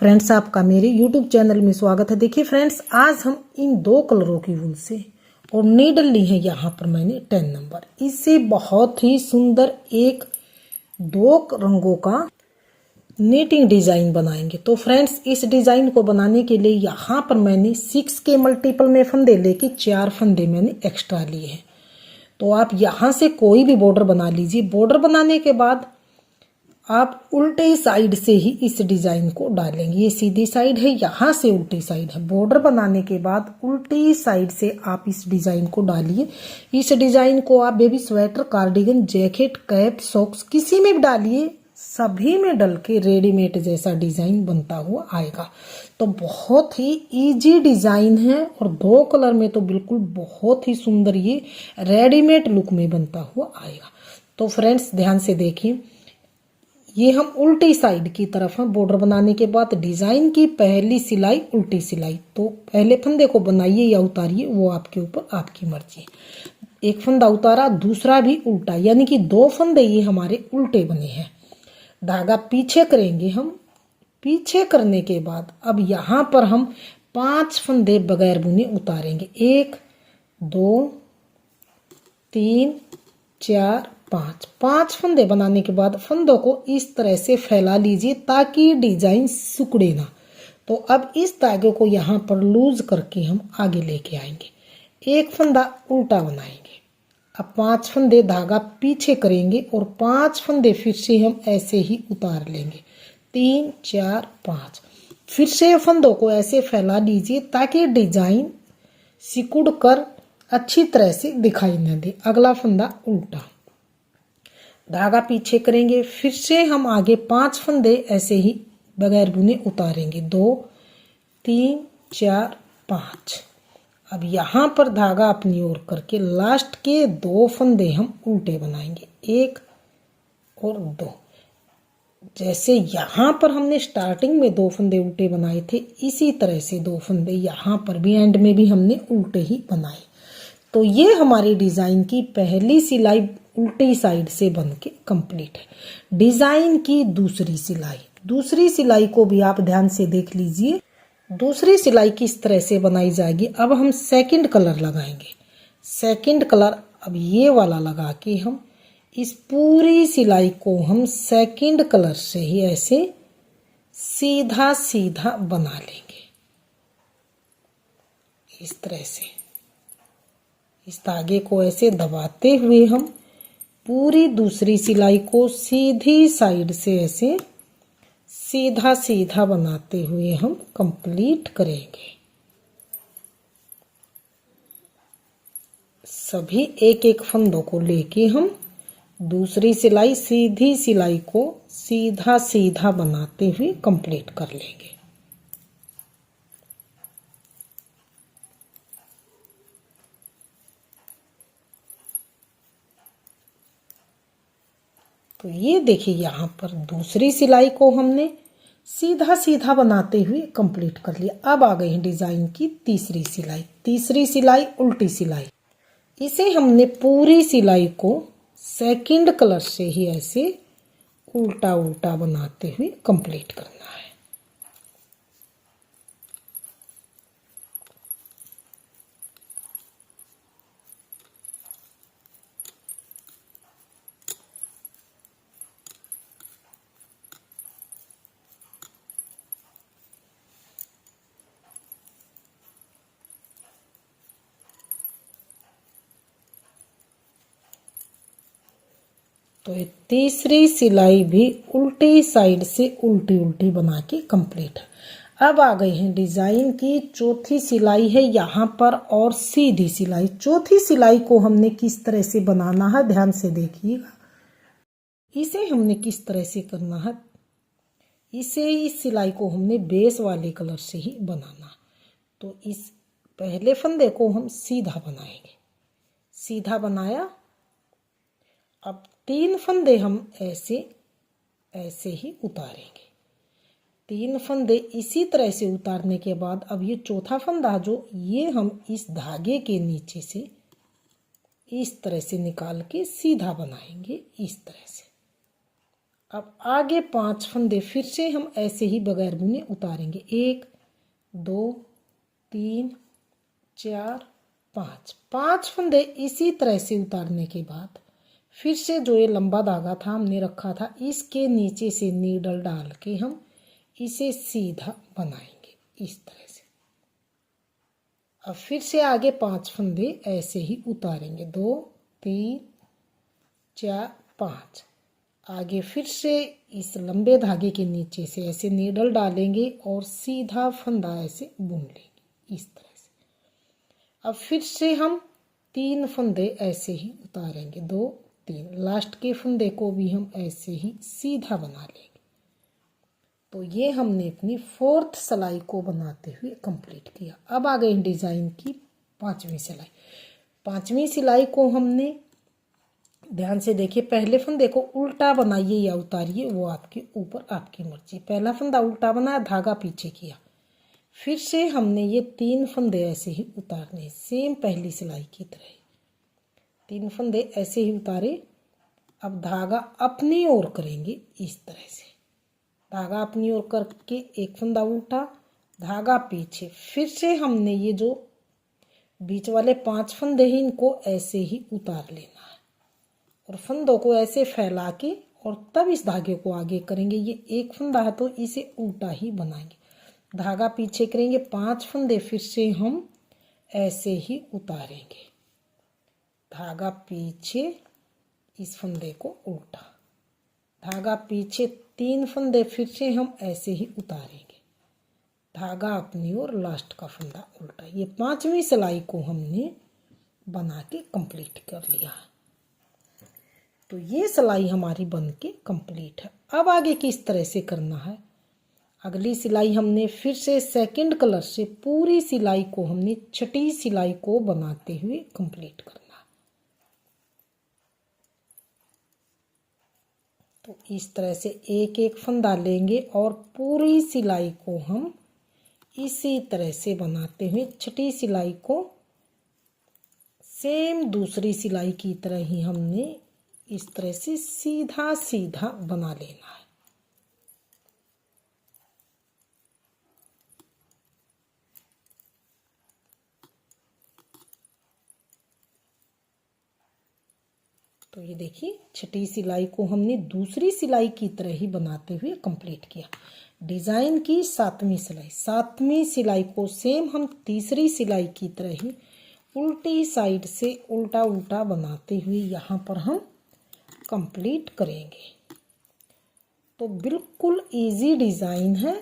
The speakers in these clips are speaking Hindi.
फ्रेंड्स, आपका मेरे YouTube चैनल में स्वागत है। देखिए फ्रेंड्स, आज हम इन दो कलरों की वूल से और नीडल ली है यहाँ पर मैंने 10 नंबर। इससे बहुत ही सुंदर एक दो रंगों का नीटिंग डिजाइन बनाएंगे। तो फ्रेंड्स, इस डिजाइन को बनाने के लिए यहाँ पर मैंने 6 के मल्टीपल में फंदे लेके 4 फंदे मैंने एक्स्ट्रा लिए हैं। तो आप यहाँ से कोई भी बॉर्डर बना लीजिए। बॉर्डर बनाने के बाद आप उल्टे साइड से ही इस डिजाइन को डालेंगे। ये सीधी साइड है, यहाँ से उल्टी साइड है। बॉर्डर बनाने के बाद उल्टी साइड से आप इस डिजाइन को डालिए। इस डिजाइन को आप baby sweater, cardigan, jacket, cap, socks किसी में भी डालिए, सभी में डल के रेडीमेड जैसा डिजाइन बनता हुआ आएगा। तो बहुत ही इजी डिजाइन है और दो कलर में तो बिल्कुल बहुत ही सुंदर ये रेडीमेड लुक में बनता हुआ आएगा। तो फ्रेंड्स, ध्यान से देखिए, ये हम उल्टी साइड की तरफ हैं। बॉर्डर बनाने के बाद डिजाइन की पहली सिलाई उल्टी सिलाई। तो पहले फंदे को बनाइए या उतारिए, वो आपके ऊपर, आपकी मर्जी। एक फंदा उतारा, दूसरा भी उल्टा, यानी कि दो फंदे ये हमारे उल्टे बने हैं। धागा पीछे करेंगे हम। पीछे करने के बाद अब यहाँ पर हम 5 फंदे बगैर बुने उतारेंगे। 1 2 3 4 5 फंदे बनाने के बाद फंदों को इस तरह से फैला लीजिए ताकि डिजाइन सिकुड़े ना। तो अब इस धागे को यहाँ पर लूज करके हम आगे लेके आएंगे। एक फंदा उल्टा बनाएंगे। अब 5 फंदे धागा पीछे करेंगे और 5 फंदे फिर से हम ऐसे ही उतार लेंगे। 3 4 5। फिर से फंदों को ऐसे फैला लीजिए ताकि डिजाइन सिकुड़ कर अच्छी तरह से दिखाई न दे। अगला फंदा उल्टा, धागा पीछे करेंगे। फिर से हम आगे 5 फंदे ऐसे ही बगैर बुने उतारेंगे। 2 3 4 5। अब यहाँ पर धागा अपनी ओर करके लास्ट के 2 फंदे हम उल्टे बनाएंगे। 1 और 2। जैसे यहाँ पर हमने स्टार्टिंग में 2 फंदे उल्टे बनाए थे, इसी तरह से 2 फंदे यहाँ पर भी एंड में भी हमने उल्टे ही बनाए। तो ये हमारी डिजाइन की पहली सिलाई उल्टी साइड से बन के कंप्लीट है। डिजाइन की दूसरी सिलाई को भी आप ध्यान से देख लीजिए। दूसरी सिलाई किस तरह से बनाई जाएगी। अब हम सेकंड कलर लगाएंगे। सेकंड कलर अब ये वाला लगा के हम इस पूरी सिलाई को हम सेकंड कलर से ही ऐसे सीधा सीधा बना लेंगे। इस तरह से इस धागे को ऐसे दबाते हुए हम पूरी दूसरी सिलाई को सीधी साइड से ऐसे सीधा सीधा बनाते हुए हम कंप्लीट करेंगे। सभी एक एक फंदों को लेके हम दूसरी सिलाई, सीधी सिलाई को सीधा सीधा बनाते हुए कंप्लीट कर लेंगे। तो ये देखिए, यहाँ पर दूसरी सिलाई को हमने सीधा सीधा बनाते हुए कंप्लीट कर लिया। अब आ गई है डिजाइन की तीसरी सिलाई। तीसरी सिलाई उल्टी सिलाई। इसे हमने पूरी सिलाई को सेकंड कलर से ही ऐसे उल्टा उल्टा बनाते हुए कंप्लीट करना है। तो ये तीसरी सिलाई भी उल्टी साइड से उल्टी उल्टी बना के कंप्लीट है। अब आ गई है डिजाइन की चौथी सिलाई है यहाँ पर, और सीधी सिलाई। चौथी सिलाई को हमने किस तरह से बनाना है, ध्यान से देखिएगा। इसे हमने किस तरह से करना है, इस सिलाई को हमने बेस वाले कलर से ही बनाना। तो इस पहले फंदे को हम सीधा बनाएंगे। सीधा बनाया। अब 3 फंदे हम ऐसे ऐसे ही उतारेंगे। 3 फंदे इसी तरह से उतारने के बाद अब ये चौथा फंदा जो ये हम इस धागे के नीचे से इस तरह से निकाल के सीधा बनाएंगे। इस तरह से अब आगे 5 फंदे फिर से हम ऐसे ही बगैर बुने उतारेंगे। 1 2 3 4 5 5 फंदे इसी तरह से उतारने के बाद फिर से जो ये लंबा धागा था हमने रखा था, इसके नीचे से नीडल डाल के हम इसे सीधा बनाएंगे इस तरह से। अब फिर से आगे 5 फंदे ऐसे ही उतारेंगे। 2 3 4 5 आगे फिर से इस लंबे धागे के नीचे से ऐसे नीडल डालेंगे और सीधा फंदा ऐसे बुन लेंगे इस तरह से। अब फिर से हम 3 फंदे ऐसे ही उतारेंगे। 2 3 लास्ट के फंदे को भी हम ऐसे ही सीधा बना लेंगे। तो ये हमने अपनी 4th सिलाई को बनाते हुए कंप्लीट किया। अब आ गई डिज़ाइन की 5वीं सिलाई। 5वीं सिलाई को हमने ध्यान से देखिए, पहले फंदे को उल्टा बनाइए या उतारिए, वो आपके ऊपर आपकी मर्जी। पहला फंदा उल्टा बनाया, धागा पीछे किया, फिर से हमने ये 3 फंदे ऐसे ही उतारने, सेम पहली सिलाई की तरह 3 फंदे ऐसे ही उतारे। अब धागा अपनी ओर करेंगे इस तरह से, धागा अपनी ओर करके एक फंदा उल्टा, धागा पीछे, फिर से हमने ये जो बीच वाले 5 फंदे हैं इनको ऐसे ही उतार लेना है और फंदों को ऐसे फैला के और तब इस धागे को आगे करेंगे। ये एक फंदा है तो इसे उल्टा ही बनाएंगे, धागा पीछे करेंगे, 5 फंदे फिर से हम ऐसे ही उतारेंगे, धागा पीछे, इस फंदे को उल्टा, धागा पीछे, 3 फंदे फिर से हम ऐसे ही उतारेंगे, धागा अपनी ओर, लास्ट का फंदा उल्टा। ये 5वीं सिलाई को हमने बना के कंप्लीट कर लिया। तो ये सिलाई हमारी बन के कंप्लीट है। अब आगे किस तरह से करना है, अगली सिलाई हमने फिर से सेकंड कलर से पूरी सिलाई को हमने छठी सिलाई को बनाते हुए कंप्लीट करना है। तो इस तरह से एक एक फंदा लेंगे और पूरी सिलाई को हम इसी तरह से बनाते हुए छठी सिलाई को सेम दूसरी सिलाई की तरह ही हमने इस तरह से सीधा सीधा बना लेना है। तो ये देखिए, छठी सिलाई को हमने दूसरी सिलाई की तरह ही बनाते हुए कंप्लीट किया। डिज़ाइन की 7वीं सिलाई, 7वीं सिलाई को सेम हम तीसरी सिलाई की तरह ही उल्टी साइड से उल्टा उल्टा बनाते हुए यहाँ पर हम कंप्लीट करेंगे। तो बिल्कुल इजी डिज़ाइन है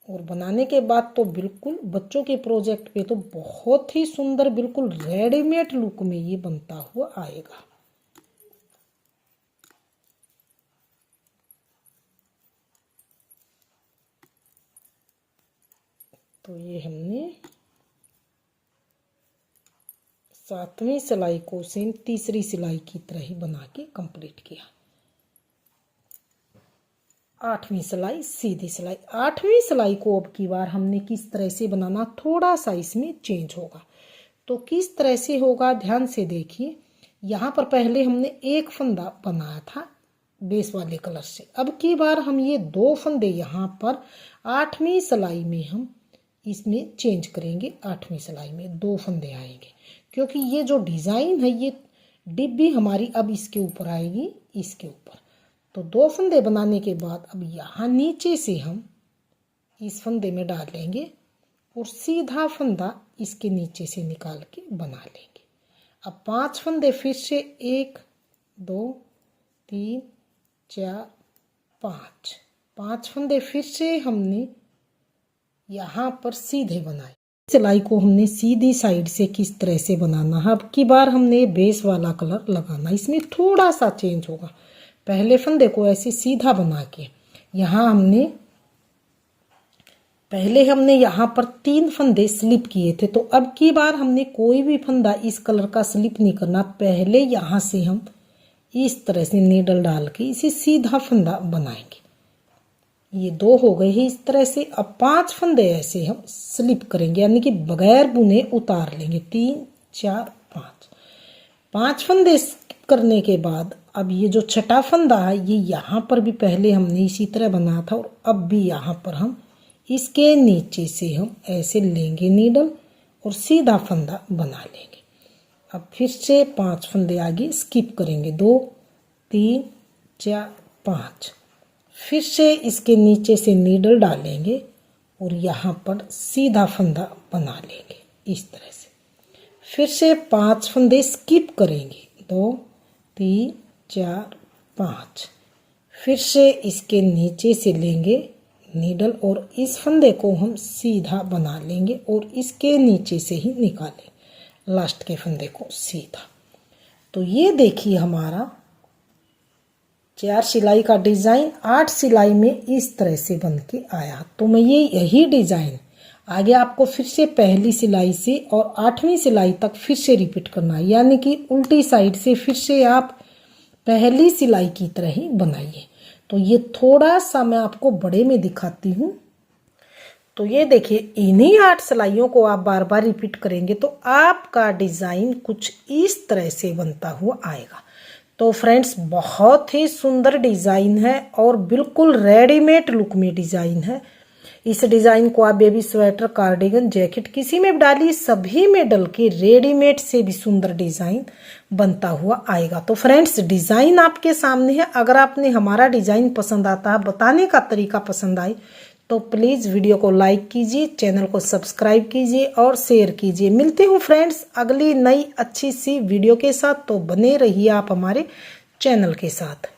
और बनाने के बाद तो बिल्कुल बच्चों के प्रोजेक्ट पे तो बहुत ही सुंदर, बिल्कुल रेडीमेड लुक में ये बनता हुआ आएगा। तो ये हमने 7वीं सिलाई को सेम तीसरी सिलाई की तरह ही बना के कंप्लीट किया। 8वीं सिलाई सीधी सिलाई। 8वीं सिलाई को अब की बार हमने किस तरह से बनाना, थोड़ा सा इसमें चेंज होगा। तो किस तरह से होगा, ध्यान से देखिए। यहाँ पर पहले हमने एक फंदा बनाया था बेस वाले कलर से, अब की बार हम ये 2 फंदे यहाँ पर 8वीं सिलाई में हम इसमें चेंज करेंगे। 8वीं सिलाई में 2 फंदे आएंगे, क्योंकि ये जो डिज़ाइन है ये डिब्बी हमारी अब इसके ऊपर आएगी, इसके ऊपर। तो 2 फंदे बनाने के बाद अब यहाँ नीचे से हम इस फंदे में डाल लेंगे और सीधा फंदा इसके नीचे से निकाल के बना लेंगे। अब 5 फंदे फिर से 1 2 3 4 5 फंदे फिर से हमने यहाँ पर सीधे बनाए। सिलाई को हमने सीधी साइड से किस तरह से बनाना है, अब की बार हमने बेस वाला कलर लगाना, इसमें थोड़ा सा चेंज होगा। पहले फंदे को ऐसे सीधा बना के यहाँ पहले हमने यहाँ पर 3 फंदे स्लिप किए थे, तो अब की बार हमने कोई भी फंदा इस कलर का स्लिप नहीं करना। पहले यहाँ से हम इस तरह से नीडल डाल के इसे सीधा फंदा बनाएंगे। ये 2 हो गए हैं इस तरह से। अब 5 फंदे ऐसे हम स्लिप करेंगे, यानी कि बगैर बुने उतार लेंगे। 3 4 5 5 फंदे करने के बाद अब ये जो छठा फंदा है ये यहाँ पर भी पहले हमने इसी तरह बनाया था और अब भी यहाँ पर हम इसके नीचे से हम ऐसे लेंगे नीडल और सीधा फंदा बना लेंगे। अब फिर से 5 फंदे आगे स्किप करेंगे, 2 3 4 5। फिर से इसके नीचे से नीडल डालेंगे और यहाँ पर सीधा फंदा बना लेंगे इस तरह से। फिर से 5 फंदे स्किप करेंगे, 2 3 4 5। फिर से इसके नीचे से लेंगे नीडल और इस फंदे को हम सीधा बना लेंगे और इसके नीचे से ही निकालेंगे लास्ट के फंदे को सीधा। तो ये देखिए हमारा 4 सिलाई का डिज़ाइन 8 सिलाई में इस तरह से बन के आया। तो मैं यही डिज़ाइन आगे आपको फिर से पहली सिलाई से और 8वीं सिलाई तक फिर से रिपीट करना है, यानी कि उल्टी साइड से फिर से आप पहली सिलाई की तरह ही बनाइए। तो ये थोड़ा सा मैं आपको बड़े में दिखाती हूँ। तो ये देखिए इन्हीं 8 सिलाइयों को आप बार बार रिपीट करेंगे तो आपका डिज़ाइन कुछ इस तरह से बनता हुआ आएगा। तो फ्रेंड्स बहुत ही सुंदर डिज़ाइन है और बिल्कुल रेडीमेड लुक में डिज़ाइन है। इस डिज़ाइन को आप बेबी स्वेटर, कार्डिगन, जैकेट किसी में भी डालिए, सभी में डल के रेडीमेड से भी सुंदर डिज़ाइन बनता हुआ आएगा। तो फ्रेंड्स डिज़ाइन आपके सामने है। अगर आपने हमारा डिज़ाइन पसंद आता है, बताने का तरीका पसंद आए तो प्लीज़ वीडियो को लाइक कीजिए, चैनल को सब्सक्राइब कीजिए और शेयर कीजिए। मिलते हूँ फ्रेंड्स अगली नई अच्छी सी वीडियो के साथ। तो बने रहिए आप हमारे चैनल के साथ।